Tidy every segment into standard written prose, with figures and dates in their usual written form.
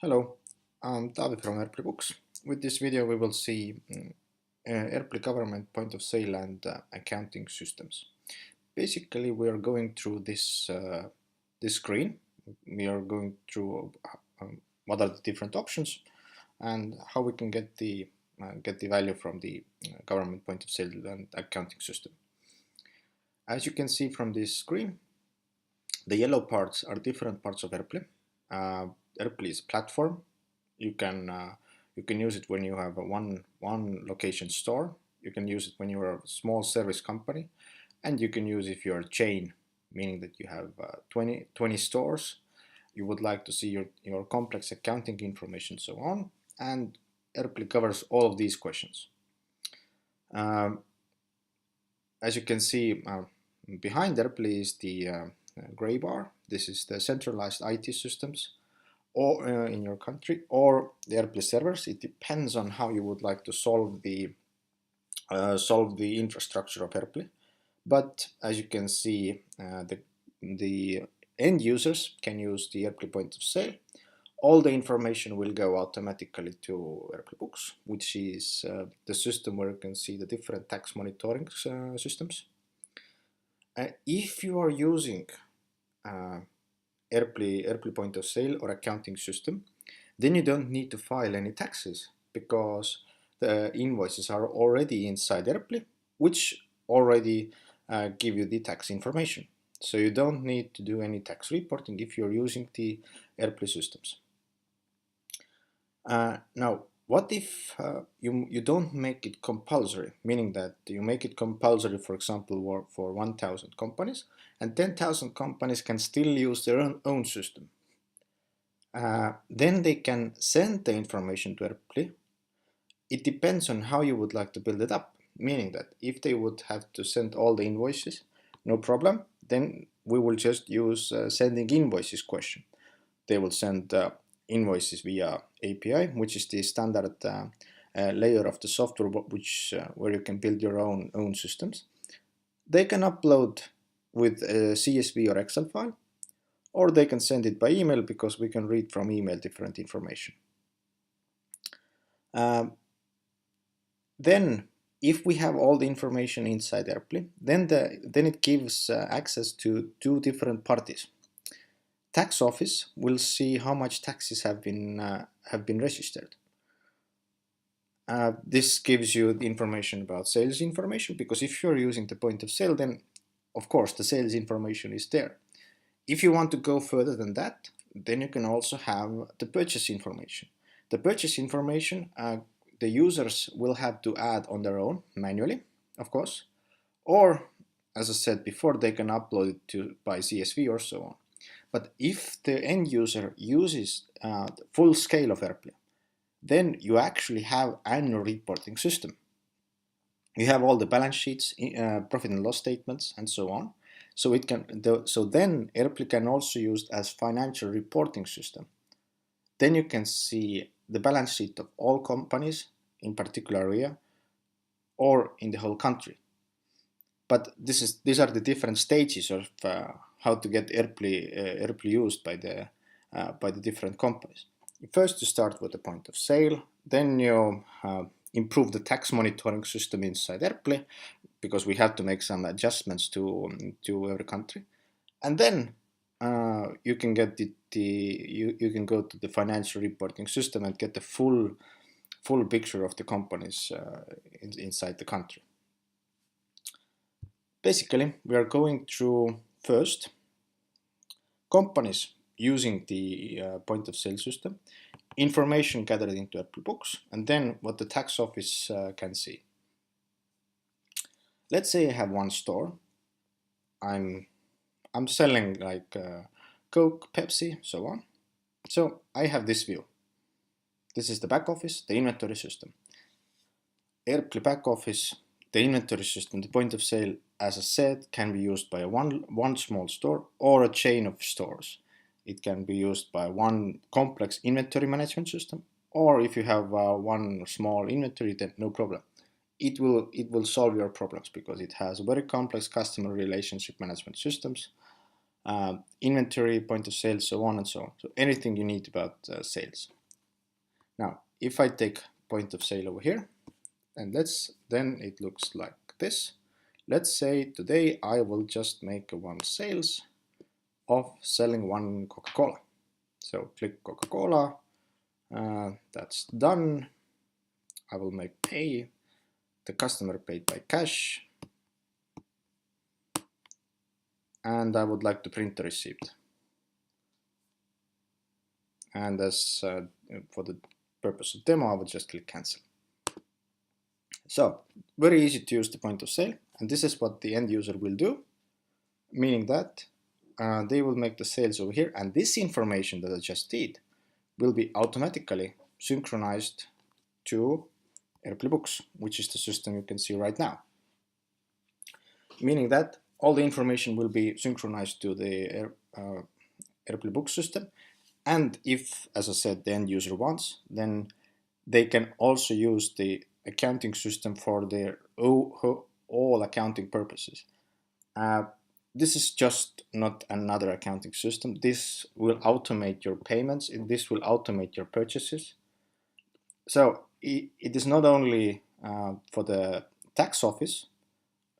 Hello, I'm David from ERPLY Books. With this video we will see ERPLY government point of sale and accounting systems. Basically we are going through this screen. We are going through what are the different options and how we can get the value from the government point of sale and accounting system. As you can see from this screen, the yellow parts are different parts of ERPLY. ERPLY is a platform. You can use it when you have a one location store. You can use it when you're a small service company, and you can use if you're a chain, meaning that you have 20 stores. You would like to see your complex accounting information, so on, and ERPLY covers all of these questions. As you can see, behind ERPLY is the gray bar. This is the centralized IT systems or in your country, or the ERPLY servers. It depends on how you would like to solve the infrastructure of ERPLY. But as you can see, the end users can use the ERPLY point of sale. All the information will go automatically to ERPLY Books, which is the system where you can see the different tax monitoring systems. If you are using ERPLY point of sale or accounting system, then you don't need to file any taxes because the invoices are already inside ERPLY, which already give you the tax information. So you don't need to do any tax reporting if you're using the ERPLY systems. Now, what if you don't make it compulsory, meaning that you make it compulsory, for example, for 1,000 companies, and 10,000 companies can still use their own system. Then they can send the information to ERPLY. It depends on how you would like to build it up, meaning that if they would have to send all the invoices, no problem, then we will just use sending invoices question. They will send invoices via API, which is the standard layer of the software where you can build your own systems. They can upload with a CSV or Excel file, or they can send it by email because we can read from email different information. Then if we have all the information inside ERPLY, then it gives access to two different parties. Tax office will see how much taxes have been registered. This gives you the information about sales information, because if you're using the point of sale, then of course the sales information is there. If you want to go further than that, then you can also have the purchase information. The purchase information the users will have to add on their own manually, of course, or as I said before, they can upload it by CSV or so on. But if the end user uses the full scale of ERPLY, then you actually have annual reporting system. You have all the balance sheets, profit and loss statements, and so on. So then ERPLY can also use as financial reporting system. Then you can see the balance sheet of all companies in particular area or in the whole country. But these are the different stages of how to get ERPLY used by the different companies. First you start with the point of sale, then you improve the tax monitoring system inside ERPLY, because we have to make some adjustments to every country, and then you can get you can go to the financial reporting system and get the full picture of the companies inside the country. Basically, we are going through first companies using the point of sale system, information gathered into ERPLY Books, and then what the tax office can see. Let's say I have one store. I'm selling like Coke, Pepsi, so on. So I have this view. This is the back office, the inventory system. ERPLY back office, the inventory system, the point of sale, as I said, can be used by one small store or a chain of stores. It can be used by one complex inventory management system, or if you have one small inventory, then no problem. It will solve your problems because it has very complex customer relationship management systems, inventory, point of sale, so on and so on. So anything you need about sales. Now, if I take point of sale over here, and then it looks like this. Let's say today I will just make one sales of selling one Coca-Cola. So click Coca-Cola, that's done. I will make pay, the customer paid by cash, and I would like to print the receipt. And as for the purpose of demo, I would just click cancel. So very easy to use the point of sale, and this is what the end user will do, meaning that they will make the sales over here, and this information that I just did will be automatically synchronized to ERPLY Books, which is the system you can see right now. Meaning that all the information will be synchronized to the ERPLY Books system, and if, as I said, the end user wants, then they can also use the accounting system for their all accounting purposes. This is just not another accounting system. This will automate your payments, and this will automate your purchases. So it is not only for the tax office.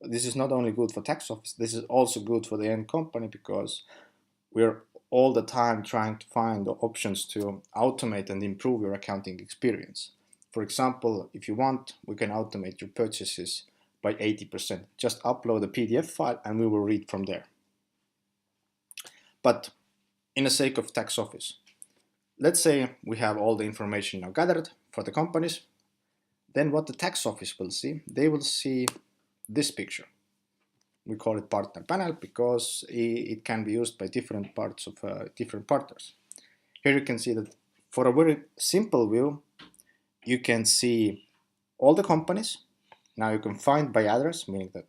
This is not only good for tax office. This is also good for the end company, because we're all the time trying to find the options to automate and improve your accounting experience. For example, if you want, we can automate your purchases by 80%. Just upload a PDF file and we will read from there. But in the sake of tax office, let's say we have all the information now gathered for the companies. Then what the tax office will see, they will see this picture. We call it partner panel because it can be used by different parts of different partners. Here you can see that for a very simple view, you can see all the companies. Now you can find by address, meaning that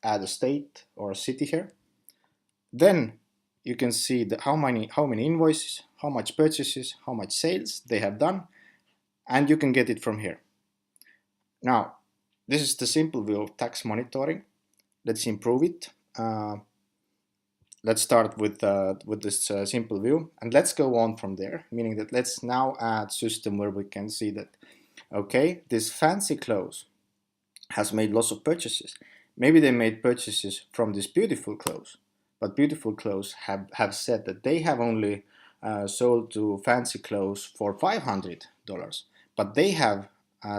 add a state or a city here. Then you can see how many invoices, how much purchases, how much sales they have done, and you can get it from here. Now, this is the simple view of tax monitoring. Let's improve it. Let's start with this simple view, and let's go on from there, meaning that let's now add system where we can see that, okay, this fancy clothes has made lots of purchases. Maybe they made purchases from this beautiful clothes, but beautiful clothes have said that they have only sold to fancy clothes for $500, but they have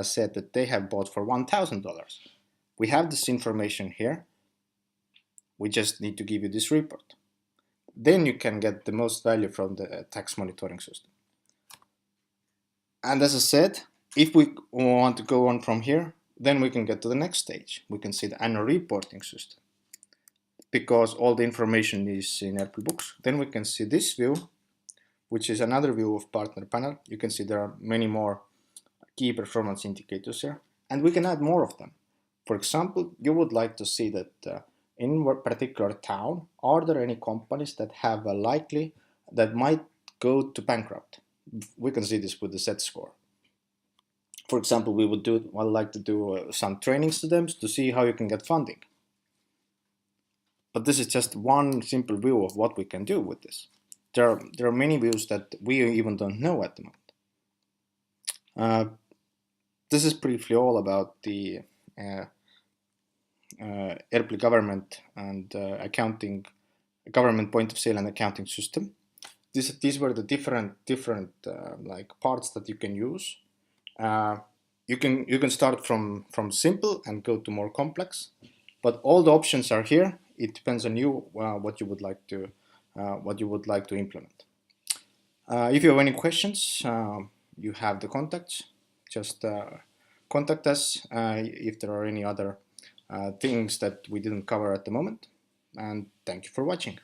said that they have bought for $1,000. We have this information here. We just need to give you this report. Then you can get the most value from the tax monitoring system. And as I said, if we want to go on from here, then we can get to the next stage. We can see the annual reporting system, because all the information is in ERPLY Books. Then we can see this view, which is another view of partner panel. You can see there are many more key performance indicators here, and we can add more of them. For example, you would like to see that in a particular town, are there any companies that have a likely that might go to bankrupt? We can see this with the set score. For example, we would like to do some trainings to them to see how you can get funding. But this is just one simple view of what we can do with this. There are many views that we even don't know at the moment. This is briefly all about the ERPLY government and accounting, government point of sale and accounting system. These were the different like parts that you can use. You can start from simple and go to more complex, but all the options are here. It depends on you what you would like to implement. If you have any questions, you have the contacts. Just contact us if there are any other things that we didn't cover at the moment. And thank you for watching.